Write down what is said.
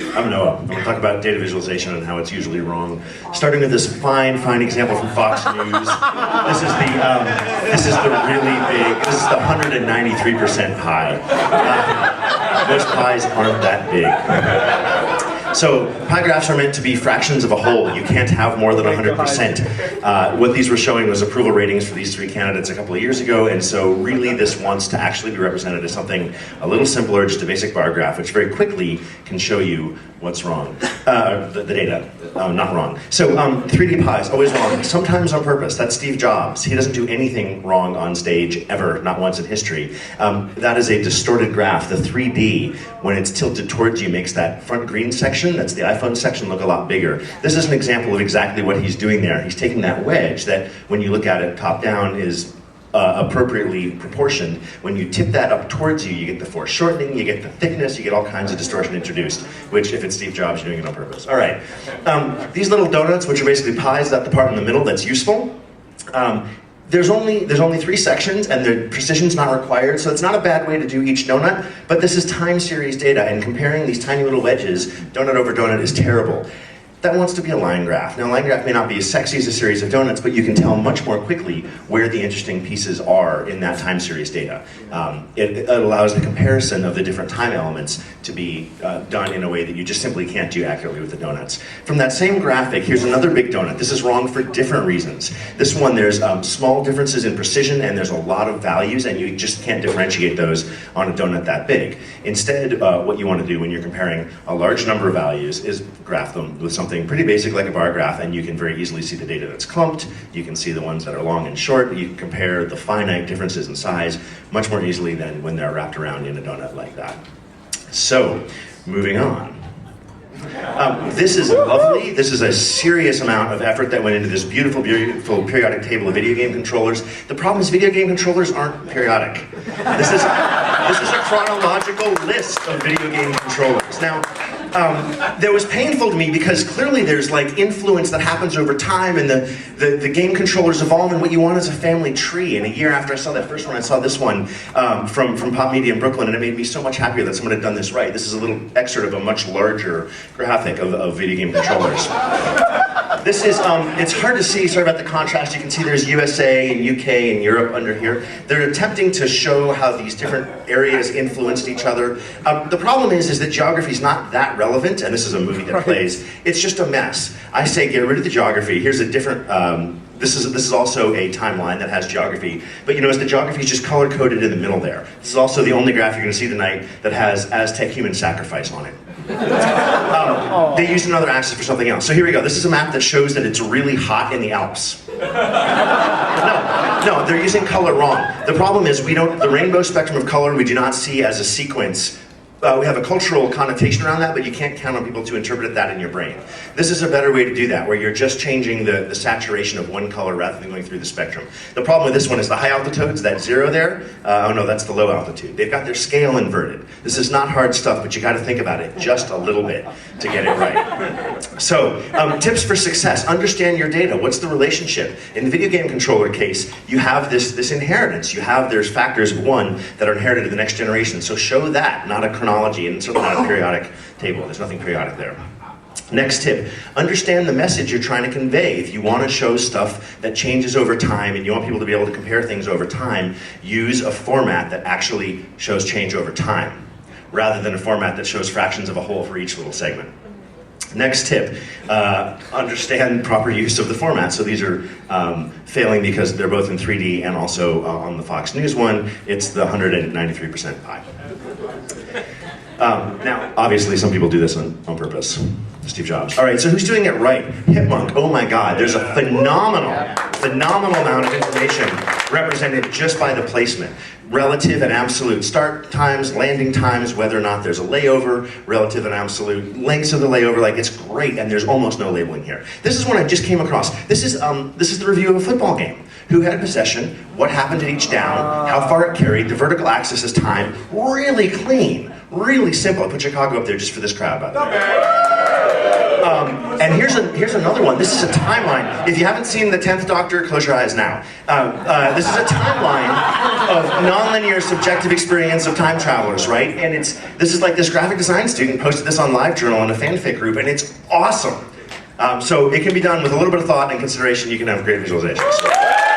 I'm Noah. I'm going to talk about data visualization and how it's usually wrong. Starting with this fine example from Fox News. This is the really big. This is the 193% pie. Most pies aren't that big. So pie graphs are meant to be fractions of a whole. You can't have more than 100%. What these were showing was approval ratings for these three candidates a couple of years ago, and so really this wants to actually be represented as something a little simpler, just a basic bar graph, which very quickly can show you what's wrong. The data, not wrong. So 3D pies, always wrong, sometimes on purpose. That's Steve Jobs. He doesn't do anything wrong on stage, ever, not once in history. That is a distorted graph. The 3D, when it's tilted towards you, makes that front green section, that's the iPhone section, look a lot bigger. This is an example of exactly what he's doing there. He's taking that wedge that, when you look at it top down, is appropriately proportioned. When you tip that up towards you, you get the foreshortening, you get the thickness, you get all kinds of distortion introduced, which, if it's Steve Jobs, you're doing it on purpose. All right. These little donuts, which are basically pies, that's the part in the middle that's useful. There's only 3 sections, and the precision's not required, so it's not a bad way to do each donut, but this is time series data, and comparing these tiny little wedges, donut over donut, is terrible. That wants to be a line graph. Now, a line graph may not be as sexy as a series of donuts, but you can tell much more quickly where the interesting pieces are in that time series data. It allows the comparison of the different time elements to be done in a way that you just simply can't do accurately with the donuts. From that same graphic, here's another big donut. This is wrong for different reasons. This one, there's small differences in precision, and there's a lot of values, and you just can't differentiate those on a donut that big. Instead, what you want to do when you're comparing a large number of values is graph them with something pretty basic like a bar graph, and you can very easily see the data that's clumped. You can see the ones that are long and short. You can compare the finite differences in size much more easily than when they're wrapped around in a donut like that. So, moving on. This is lovely. This is a serious amount of effort that went into this beautiful periodic table of video game controllers. The problem is video game controllers aren't periodic. This is a chronological list of video game controllers. Now, that was painful to me because clearly there's like influence that happens over time, and the game controllers evolve, and what you want is a family tree. And a year after I saw that first one, I saw this one from Pop Media in Brooklyn, and it made me so much happier that someone had done this right. This is a little excerpt of a much larger graphic of video game controllers. This is, it's hard to see, sorry about the contrast. You can see there's USA and UK and Europe under here. They're attempting to show how these different areas influenced each other. The problem is that geography is not that relevant, and this is a movie that plays. It's just a mess. I say get rid of the geography. Here's a different, this is also a timeline that has geography, but you notice the geography is just color-coded in the middle there. This is also the only graph you're going to see tonight that has Aztec human sacrifice on it. They used another axis for something else. So here we go. This is a map that shows that it's really hot in the Alps. No, they're using color wrong. The problem is the rainbow spectrum of color we do not see as a sequence. We have a cultural connotation around that, but you can't count on people to interpret that in your brain. This is a better way to do that, where you're just changing the saturation of one color rather than going through the spectrum. The problem with this one is the high altitudes, that 0 there, oh no, that's the low altitude. They've got their scale inverted. This is not hard stuff, but you gotta think about it just a little bit to get it right. So, tips for success. Understand your data. What's the relationship? In the video game controller case, you have this inheritance. There's factors of 1 that are inherited to the next generation. So show that, not a chronology, and certainly not a periodic table. There's nothing periodic there. Next tip, understand the message you're trying to convey. If you want to show stuff that changes over time and you want people to be able to compare things over time, use a format that actually shows change over time, rather than a format that shows fractions of a whole for each little segment. Next tip, understand proper use of the format. So these are failing because they're both in 3D and also on the Fox News one, it's the 193% pie. Now, obviously, some people do this on purpose. Steve Jobs. All right, so who's doing it right? Hipmunk, oh my God, there's a phenomenal amount of information represented just by the placement. Relative and absolute start times, landing times, whether or not there's a layover, relative and absolute lengths of the layover, like it's great, and there's almost no labeling here. This is one I just came across. This is the review of a football game. Who had possession, what happened at each down, how far it carried, the vertical axis is time, really clean, really simple. I put Chicago up there just for this crowd, by the way. And here's another one. This is a timeline. If you haven't seen The 10th Doctor, close your eyes now. This is a timeline of nonlinear subjective experience of time travelers, right? And this is like this graphic design student posted this on LiveJournal in a fanfic group, and it's awesome. So it can be done with a little bit of thought and consideration. You can have great visualizations.